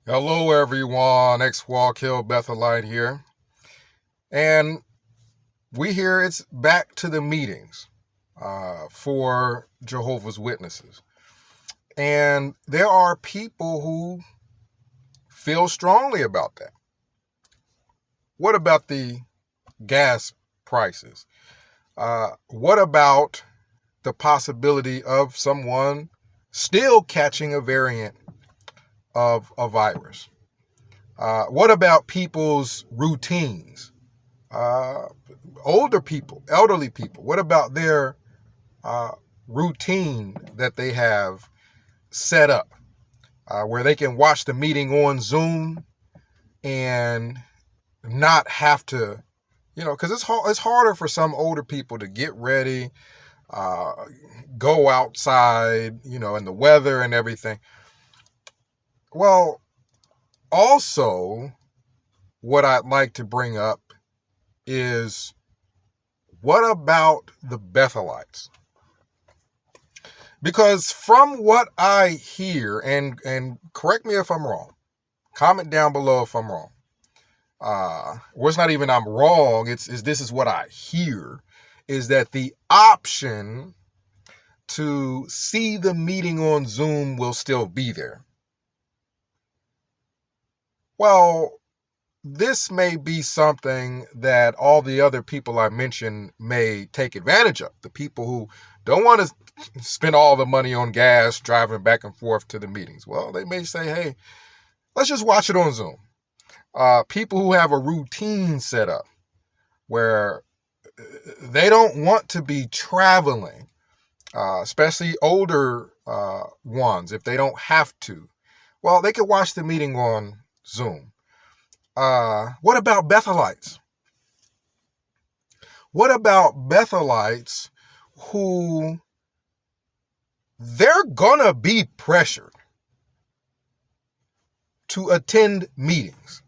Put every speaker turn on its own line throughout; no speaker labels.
Hello, everyone. Walk Hill Bethelite here. And we hear it's back to the meetings for Jehovah's Witnesses. And there are people who feel strongly about that. What about the gas prices? What about the possibility of someone still catching a variant of a virus? What about people's routines? Older people, elderly people, what about their routine that they have set up where they can watch the meeting on Zoom and not have to, because it's harder for some older people to get ready, go outside, in the weather and everything. Well, also, what I'd like to bring up is, what about the Bethelites? Because from what I hear, and correct me if I'm wrong, comment down below if I'm wrong. Well, it's not even I'm wrong, it's this is what I hear, is that the option to see the meeting on Zoom will still be there. Well, this may be something that all the other people I mentioned may take advantage of. The people who don't want to spend all the money on gas driving back and forth to the meetings. Well, they may say, hey, let's just watch it on Zoom. People who have a routine set up where they don't want to be traveling, especially older ones, if they don't have to. Well, they could watch the meeting on Zoom. What about Bethelites? What about Bethelites who they're gonna be pressured to attend meetings?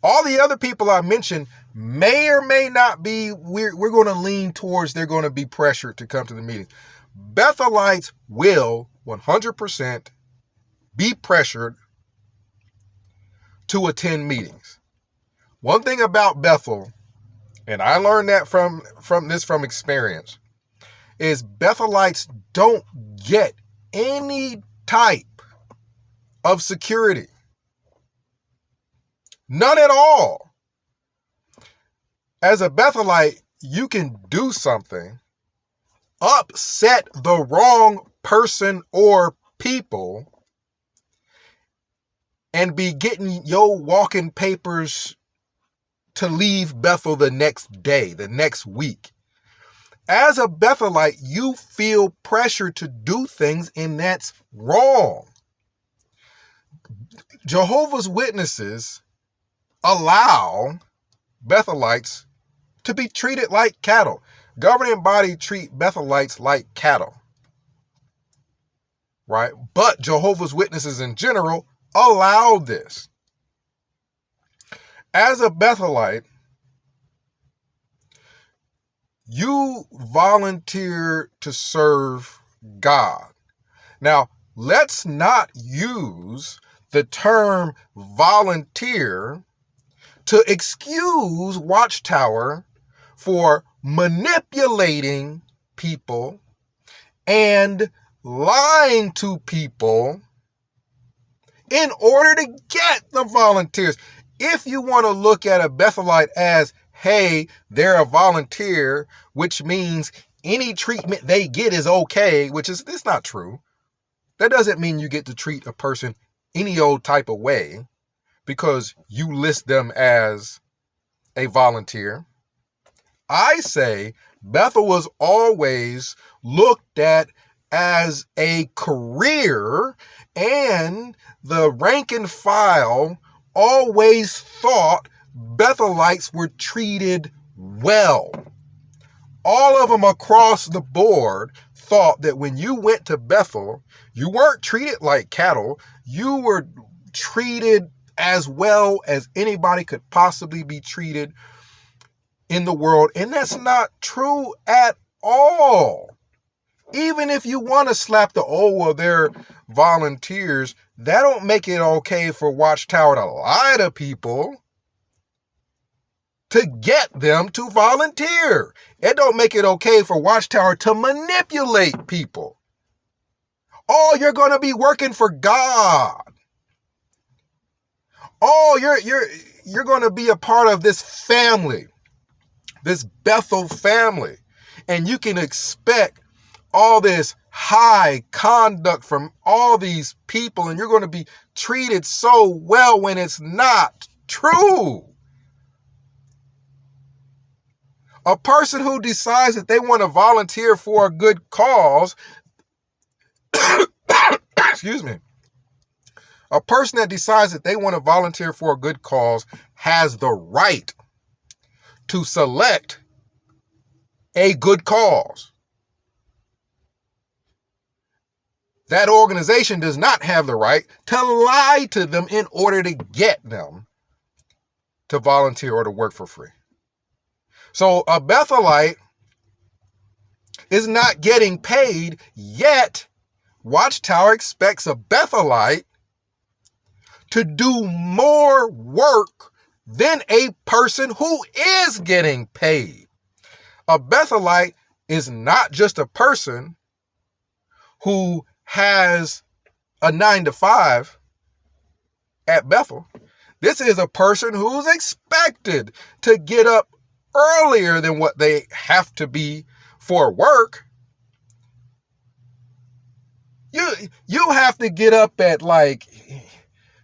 All the other people I mentioned may or may not be, we're going to lean towards they're going to be pressured to come to the meeting. Bethelites will 100% be pressured to attend meetings. One thing about Bethel, and I learned that from experience, is Bethelites don't get any type of security. None at all. As a Bethelite, you can do something, upset the wrong person or people, and be getting your walking papers to leave Bethel the next day, the next week. As a Bethelite, you feel pressure to do things, and that's wrong. Jehovah's Witnesses allow Bethelites to be treated like cattle. Governing body treat Bethelites like cattle, right? But Jehovah's Witnesses in general allow this. As a Bethelite, you volunteer to serve God. Now, let's not use the term volunteer to excuse Watchtower for manipulating people and lying to people in order to get the volunteers. If you want to look at a Bethelite as, hey, they're a volunteer, which means any treatment they get is okay, which is, it's not true. That doesn't mean you get to treat a person any old type of way because you list them as a volunteer. I say Bethel was always looked at as a career, and the rank and file always thought Bethelites were treated well. All of them across the board thought that when you went to Bethel, you weren't treated like cattle. You were treated as well as anybody could possibly be treated in the world. And that's not true at all. Even if you want to slap the well, they're volunteers, that don't make it okay for Watchtower to lie to people to get them to volunteer. It don't make it okay for Watchtower to manipulate people. Oh, you're going to be working for God. Oh, you're going to be a part of this family, this Bethel family, and you can expect all this high conduct from all these people, and you're going to be treated so well when it's not true. A person who decides that they want to volunteer for a good cause, excuse me, a person that decides that they want to volunteer for a good cause has the right to select a good cause. That organization does not have the right to lie to them in order to get them to volunteer or to work for free. So a Bethelite is not getting paid, yet Watchtower expects a Bethelite to do more work than a person who is getting paid. A Bethelite is not just a person who has a 9-to-5 at Bethel. This is a person who's expected to get up earlier than what they have to be for work. You have to get up at like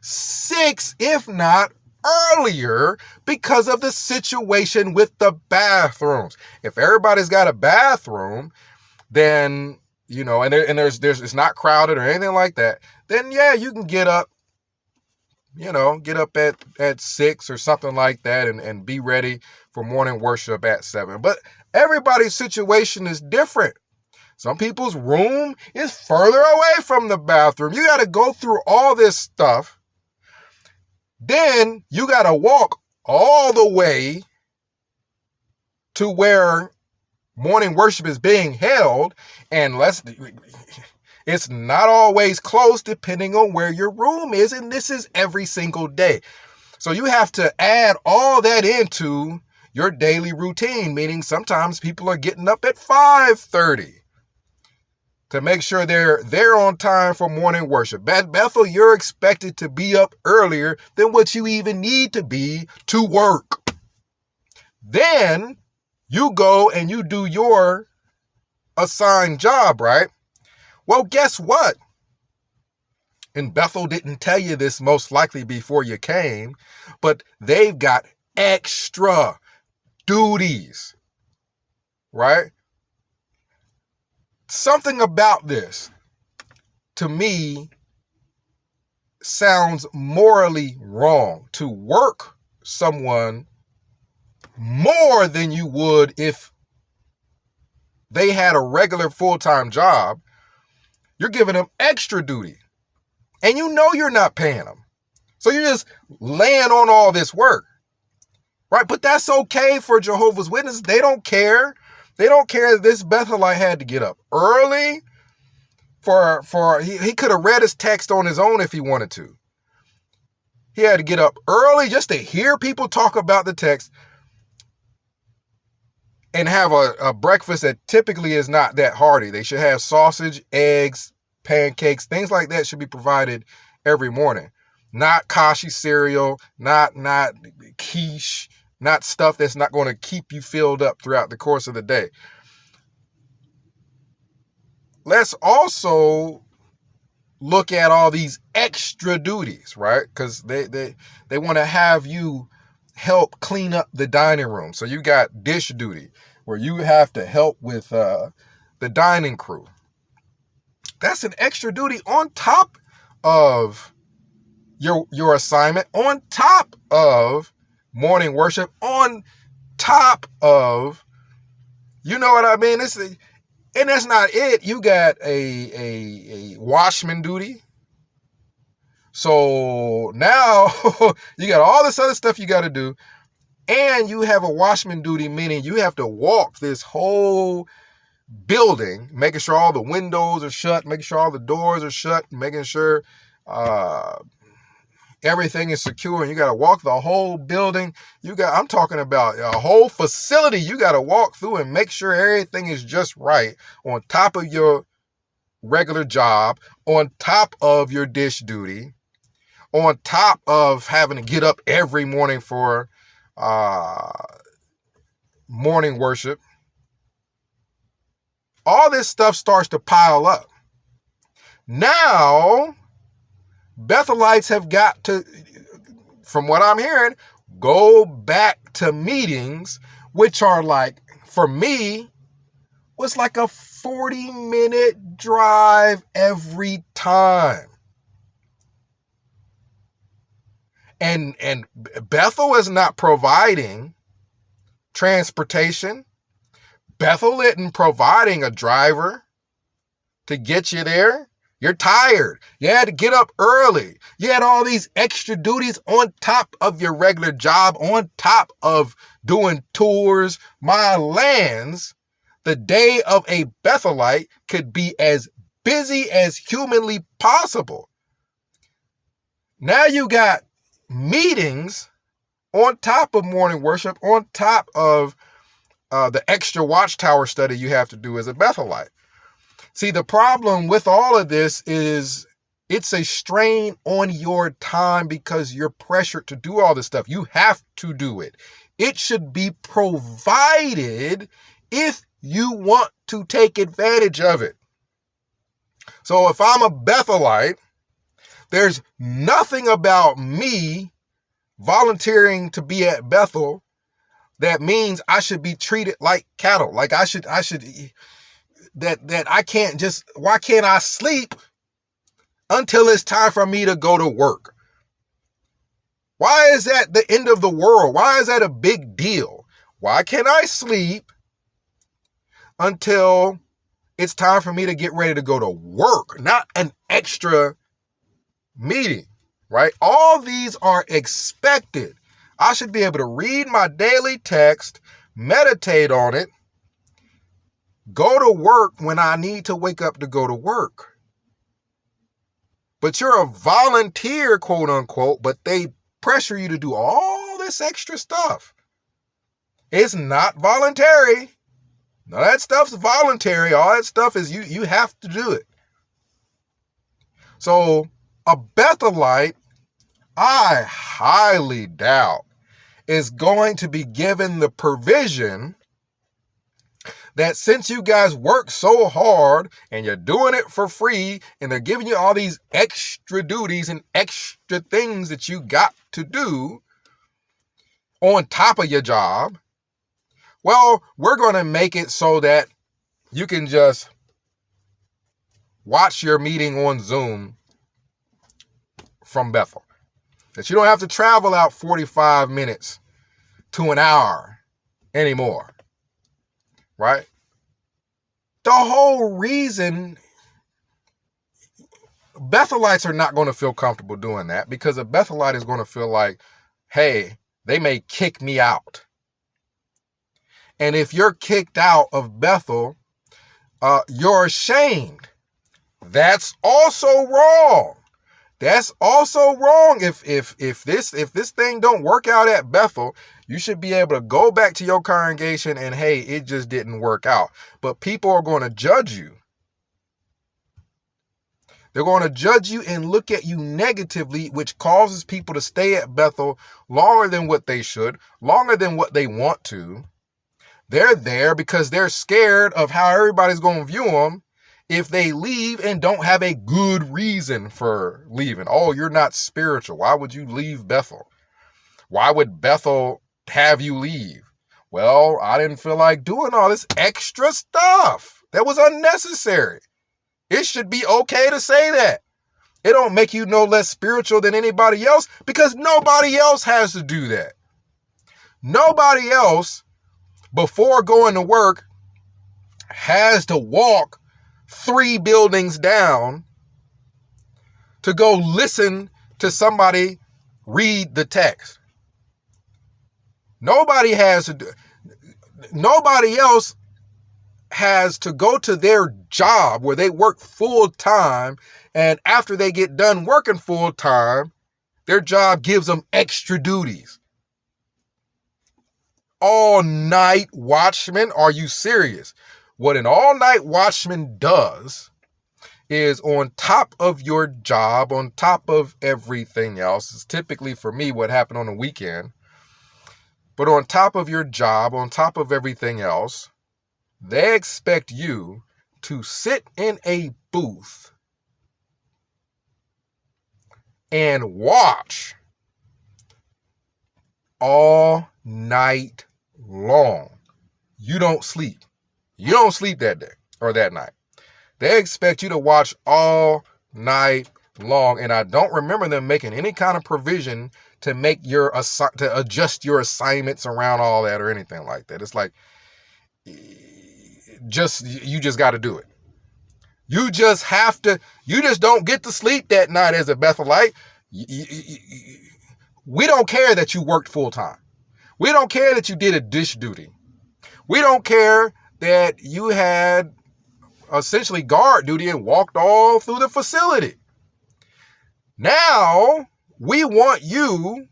6, if not earlier, because of the situation with the bathrooms. If everybody's got a bathroom, then, you know, and there's it's not crowded or anything like that, then yeah, you can get up, you know, get up at 6 or something like that and be ready for morning worship at 7. But everybody's situation is different. Some people's room is further away from the bathroom. You got to go through all this stuff. Then you got to walk all the way to where morning worship is being held. And it's not always close depending on where your room is. And this is every single day. So you have to add all that into your daily routine, meaning sometimes people are getting up at 5:30 to make sure they're on time for morning worship. At Bethel, you're expected to be up earlier than what you even need to be to work. Then you go and you do your assigned job, right? Well, guess what? And Bethel didn't tell you this most likely before you came, but they've got extra duties, right? Something about this, to me, sounds morally wrong. To work someone more than you would if they had a regular full-time job, you're giving them extra duty. And you know you're not paying them. So you're just laying on all this work, right? But that's okay for Jehovah's Witnesses. They don't care. They don't care that this Bethelite had to get up early he could have read his text on his own if he wanted to. He had to get up early just to hear people talk about the text and have a breakfast that typically is not that hearty. They should have sausage, eggs, pancakes, things like that should be provided every morning. Not kashi cereal, not quiche, not stuff that's not going to keep you filled up throughout the course of the day. Let's also look at all these extra duties, right? Because they want to have you help clean up the dining room. So you got dish duty, where you have to help with the dining crew. That's an extra duty on top of your assignment, on top of morning worship, on top of, you know what I mean? And that's not it. You got a washman duty. So now you got all this other stuff you got to do. And you have a washman duty, meaning you have to walk this whole building, making sure all the windows are shut, making sure all the doors are shut, making sure everything is secure, and you got to walk the whole building. I'm talking about a whole facility you got to walk through and make sure everything is just right on top of your regular job, on top of your dish duty, on top of having to get up every morning for morning worship. All this stuff starts to pile up. Now, Bethelites have got to, from what I'm hearing, go back to meetings, which are like, for me, was like a 40-minute drive every time. And Bethel is not providing transportation. Bethel isn't providing a driver to get you there. You're tired. You had to get up early. You had all these extra duties on top of your regular job, on top of doing tours. My lands, the day of a Bethelite could be as busy as humanly possible. Now you got meetings on top of morning worship, on top of the extra watchtower study you have to do as a Bethelite. See, the problem with all of this is it's a strain on your time because you're pressured to do all this stuff. You have to do it. It should be provided if you want to take advantage of it. So if I'm a Bethelite, there's nothing about me volunteering to be at Bethel that means I should be treated like cattle. Like I should that I can't just, why can't I sleep until it's time for me to go to work? Why is that the end of the world? Why is that a big deal? Why can't I sleep until it's time for me to get ready to go to work? Not an extra meeting, right? All these are expected. I should be able to read my daily text, meditate on it, go to work when I need to wake up to go to work. But you're a volunteer, quote unquote, but they pressure you to do all this extra stuff. It's not voluntary. No, that stuff's voluntary. All that stuff is you have to do it. So a Bethelite, I highly doubt, is going to be given the provision that since you guys work so hard and you're doing it for free and they're giving you all these extra duties and extra things that you got to do on top of your job, well, we're going to make it so that you can just watch your meeting on Zoom from Bethel. That you don't have to travel out 45 minutes to an hour anymore. Right? The whole reason Bethelites are not going to feel comfortable doing that, because a Bethelite is going to feel like, hey, they may kick me out. And if you're kicked out of Bethel, you're ashamed. That's also wrong. That's also wrong. If this thing don't work out at Bethel, you should be able to go back to your congregation and, hey, it just didn't work out. But people are going to judge you. They're going to judge you and look at you negatively, which causes people to stay at Bethel longer than what they should, longer than what they want to. They're there because they're scared of how everybody's going to view them if they leave and don't have a good reason for leaving. Oh, you're not spiritual. Why would you leave Bethel? Why would Bethel have you leave? Well, I didn't feel like doing all this extra stuff. That was unnecessary. It should be okay to say that. It don't make you no less spiritual than anybody else, because nobody else has to do that. Nobody else, before going to work, has to walk 3 buildings down to go listen to somebody read the text. Nobody has to do. Nobody else has to go to their job where they work full time, and after they get done working full time, their job gives them extra duties. All-night watchman? Are you serious? What an all-night watchman does is, on top of your job, on top of everything else, is typically for me what happened on the weekend, but on top of your job, on top of everything else, they expect you to sit in a booth and watch all night long. You don't sleep. You don't sleep that day or that night. They expect you to watch all night long, and I don't remember them making any kind of provision to make to adjust your assignments around all that or anything like that. It's like, you just got to do it. You just have to. You just don't get to sleep that night as a Bethelite. We don't care that you worked full time. We don't care that you did a dish duty. We don't care that you had essentially guard duty and walked all through the facility. Now, we want you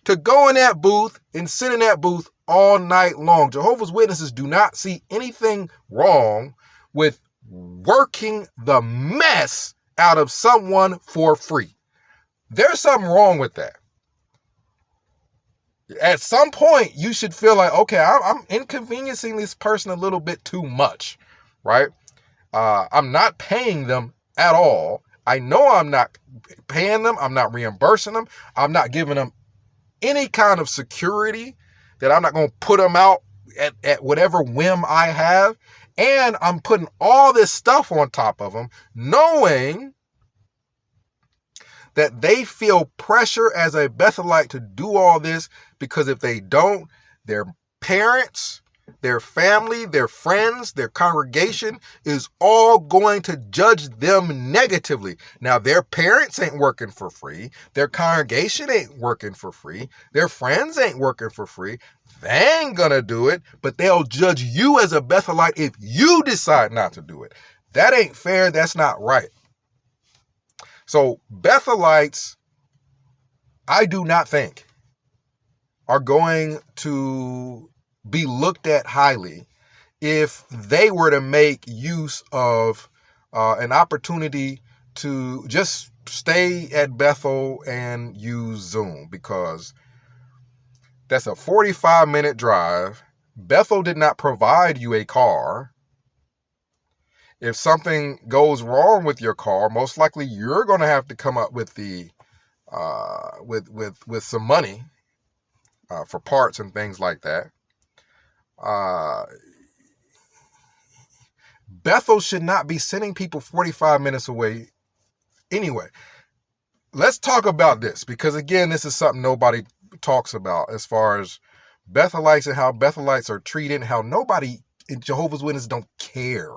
to go in that booth and sit in that booth all night long. Jehovah's Witnesses do not see anything wrong with working the mess out of someone for free. There's something wrong with that. At some point, you should feel like, okay, I'm inconveniencing this person a little bit too much, right? I'm not paying them at all. I know I'm not paying them. I'm not reimbursing them. I'm not giving them any kind of security that I'm not going to put them out at whatever whim I have. And I'm putting all this stuff on top of them, knowing that they feel pressure as a Bethelite to do all this, because if they don't, their parents, their family, their friends, their congregation is all going to judge them negatively. Now, their parents ain't working for free. Their congregation ain't working for free. Their friends ain't working for free. They ain't gonna do it, but they'll judge you as a Bethelite if you decide not to do it. That ain't fair. That's not right. So Bethelites, I do not think, are going to be looked at highly if they were to make use of an opportunity to just stay at Bethel and use Zoom, because that's a 45-minute drive. Bethel did not provide you a car. If something goes wrong with your car, most likely you're going to have to come up with the with some money for parts and things like that. Bethel should not be sending people 45 minutes away anyway. Let's talk about this, because again, this is something nobody talks about as far as Bethelites and how Bethelites are treated, how nobody in Jehovah's Witnesses don't care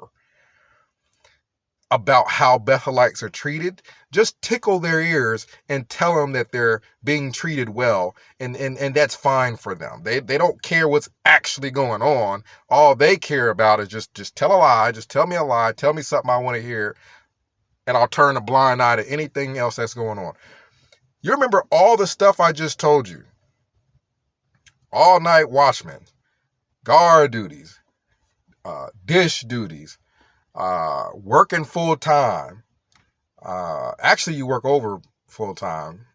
about how Bethelites are treated. Just tickle their ears and tell them that they're being treated well, and that's fine for them. They don't care what's actually going on. All they care about is just tell a lie, just tell me a lie, tell me something I want to hear, and I'll turn a blind eye to anything else that's going on. You remember all the stuff I just told you. All night watchmen, guard duties, dish duties, working full time. Actually, you work over full time.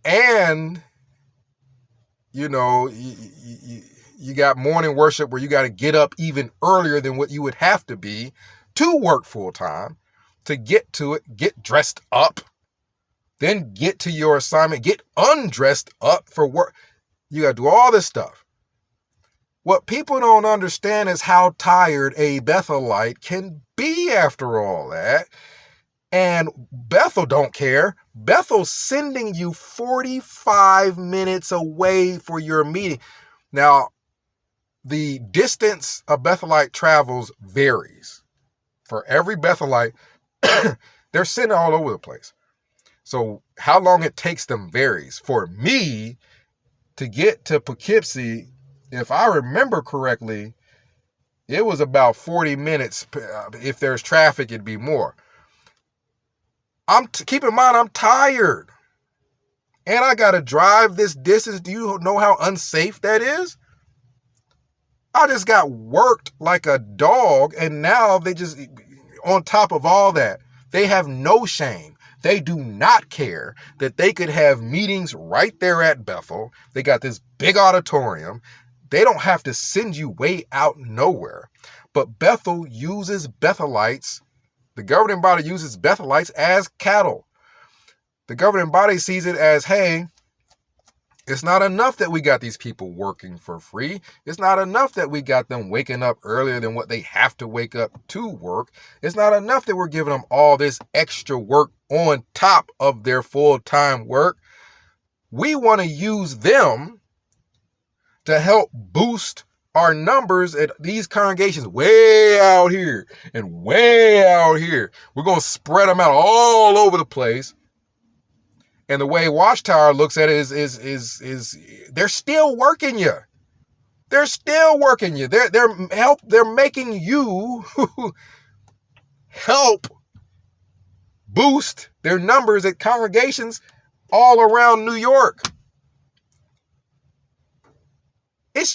And, you know, you got morning worship where you got to get up even earlier than what you would have to be to work full time, to get to it, get dressed up, then get to your assignment, get undressed up for work. You got to do all this stuff. What people don't understand is how tired a Bethelite can be after all that. And Bethel don't care. Bethel's sending you 45 minutes away for your meeting. Now, the distance a Bethelite travels varies. For every Bethelite, they're sitting all over the place. So how long it takes them varies. For me to get to Poughkeepsie, if I remember correctly, It was about 40 minutes. If there's traffic, it'd be more. Keep in mind, I'm tired. And I got to drive this distance. Do you know how unsafe that is? I just got worked like a dog. And now they just, on top of all that, they have no shame. They do not care that they could have meetings right there at Bethel. They got this big auditorium. They don't have to send you way out nowhere. But Bethel uses Bethelites. The governing body uses Bethelites as cattle. The governing body sees it as, hey, it's not enough that we got these people working for free. It's not enough that we got them waking up earlier than what they have to wake up to work. It's not enough that we're giving them all this extra work on top of their full-time work. We want to use them to help boost our numbers at these congregations way out here and way out here. We're going to spread them out all over the place. And the way Watchtower looks at it is they're still working you. They're still working you. They're making you help boost their numbers at congregations all around New York. It's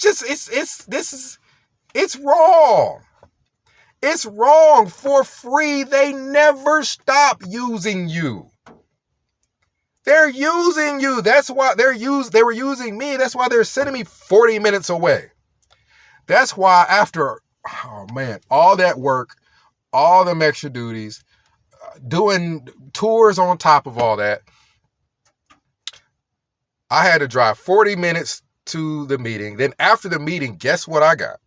wrong. It's wrong. For free, they never stop using you. They're using you. That's why they were using me. That's why they're sending me 40 minutes away. That's why after, all that work, all them extra duties, doing tours on top of all that, I had to drive 40 minutes to the meeting. Then after the meeting, guess what I got?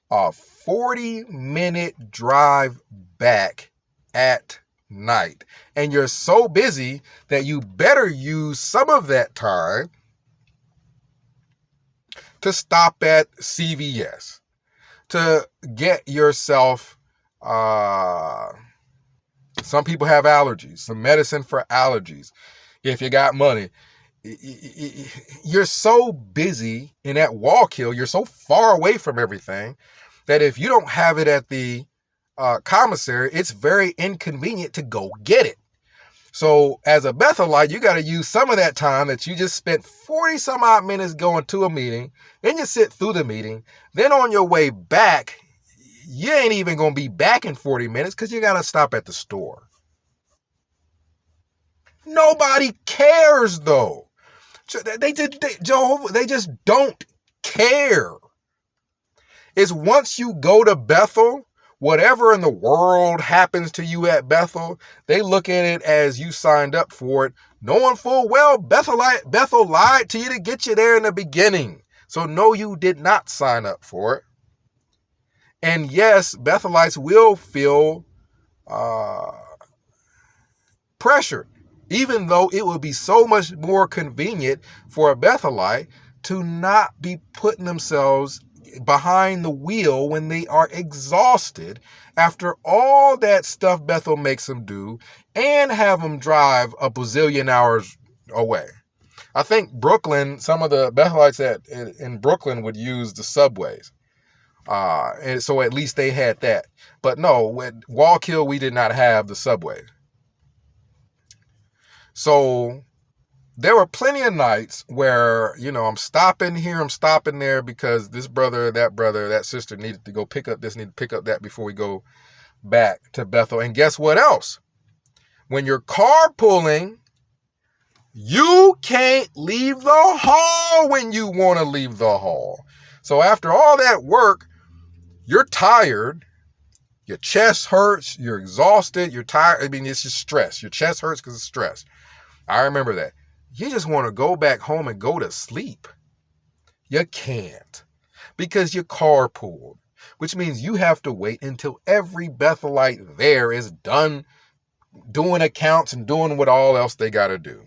A 40-minute drive back at night. And you're so busy that you better use some of that time to stop at CVS, to get yourself, some people have allergies, some medicine for allergies. If you got money, you're so busy in that Wallkill, you're so far away from everything that if you don't have it at the commissary, it's very inconvenient to go get it. So as a Bethelite, you got to use some of that time that you just spent 40 some odd minutes going to a meeting. Then you sit through the meeting. Then on your way back, you ain't even going to be back in 40 minutes because you got to stop at the store. Nobody cares though. They just don't care. It's once you go to Bethel, whatever in the world happens to you at Bethel, they look at it as you signed up for it, knowing full well Bethel lied to you to get you there in the beginning. So no, you did not sign up for it. And yes, Bethelites will feel pressured, even though it would be so much more convenient for a Bethelite to not be putting themselves behind the wheel when they are exhausted after all that stuff Bethel makes them do and have them drive a bazillion hours away. I think Brooklyn, some of the Bethelites in Brooklyn would use the subways. And so at least they had that. But no, at Wallkill, we did not have the subway. So there were plenty of nights where, I'm stopping here, I'm stopping there because this brother, that sister needed to go pick up this, need to pick up that before we go back to Bethel. And guess what else? When you're carpooling, you can't leave the hall when you want to leave the hall. So after all that work, you're tired, your chest hurts, you're exhausted, you're tired. I mean, it's just stress. Your chest hurts because of stress. I remember that. You just want to go back home and go to sleep. You can't because you carpooled, which means you have to wait until every Bethelite there is done doing accounts and doing what all else they got to do.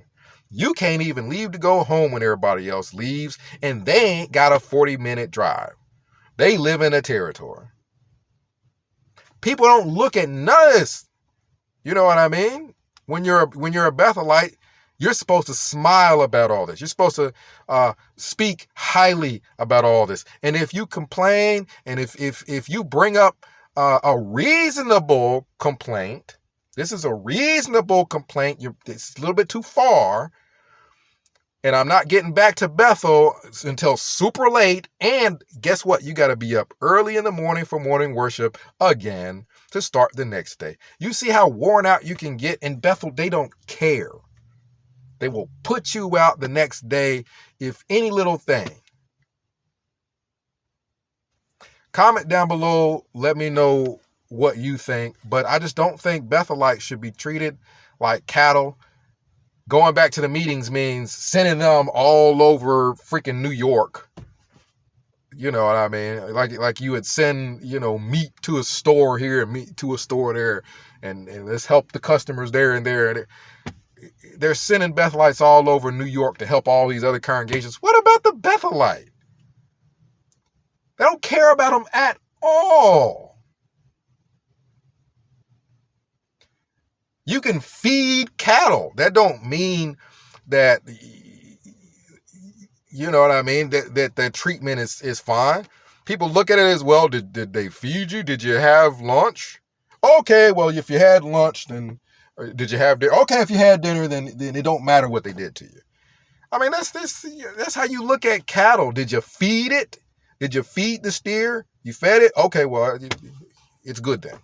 You can't even leave to go home when everybody else leaves, and they ain't got a 40-minute drive. They live in a territory. People don't look at none of this. You know what I mean? When you're a Bethelite, You're supposed to smile about all this. You're supposed to speak highly about all this. And if you complain, and if you bring up a reasonable complaint, this is a reasonable complaint. It's a little bit too far. And I'm not getting back to Bethel until super late. And guess what? You got to be up early in the morning for morning worship again to start the next day. You see how worn out you can get in Bethel? They don't care. They will put you out the next day if any little thing. Comment down below. Let me know what you think. But I just don't think Bethelites should be treated like cattle. Going back to the meetings means sending them all over freaking New York. You know what I mean? Like you would send, meat to a store here and meat to a store there, and let's help the customers there and there. They're sending Bethelites all over New York to help all these other congregations. What about the Bethelite? They don't care about them at all. You can feed cattle. That don't mean that, you know what I mean, that treatment is fine. People look at it as, well, did they feed you? Did you have lunch? Okay, well, if you had lunch, then did you have dinner? Okay, if you had dinner, then it don't matter what they did to you. I mean, that's how you look at cattle. Did you feed it? Did you feed the steer? You fed it? Okay, well, it's good then.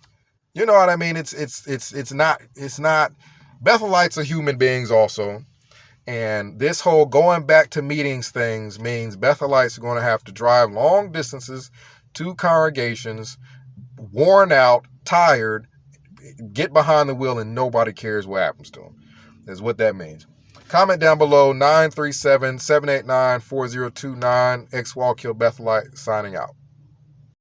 You know what I mean? It's not. Bethelites are human beings also. And this whole going back to meetings things means Bethelites are going to have to drive long distances to congregations, worn out, tired, get behind the wheel, and nobody cares what happens to them. That's what that means. Comment down below. 937-789-4029. X-Wall Kill Bethelite signing out.